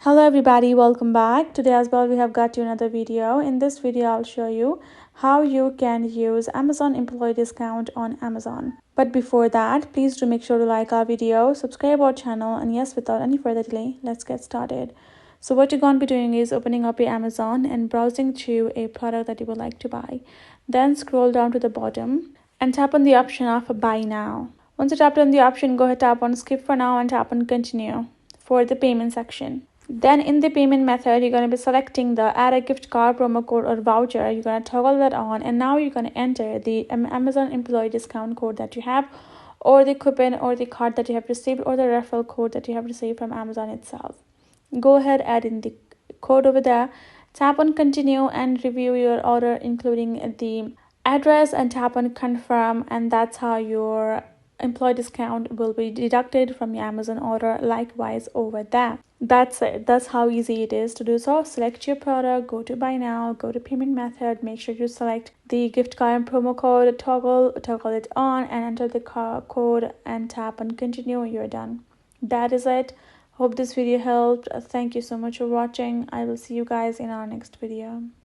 Hello everybody, welcome back. Today as well we have got you another video. In this video I'll show you how you can use Amazon employee discount on Amazon. But before that, please do make sure to like our video, subscribe our channel, and yes, without any further delay, let's get started. So what you're going to be doing is opening up your Amazon and browsing to a product that you would like to buy. Then scroll down to the bottom and tap on the option of buy now. Once you tap on the option, go ahead, tap on skip for now and tap on continue for the payment section. Then in the payment method, you're going to be selecting the add a gift card, promo code, or voucher. You're going to toggle that on, and now you're going to enter the Amazon employee discount code that you have, or the coupon or the card that you have received, or the referral code that you have received from Amazon itself. Go ahead, add in the code over there, tap on continue and review your order including the address, and tap on confirm, and that's how your employee discount will be deducted from your Amazon order likewise over there. That's it. That's how easy it is to do so. Select your product, go to buy now, go to payment method, make sure you select the gift card and promo code, toggle it on, and enter the code and tap on continue. You're done. That is it. Hope this video helped. Thank you so much for watching. I will see you guys in our next video.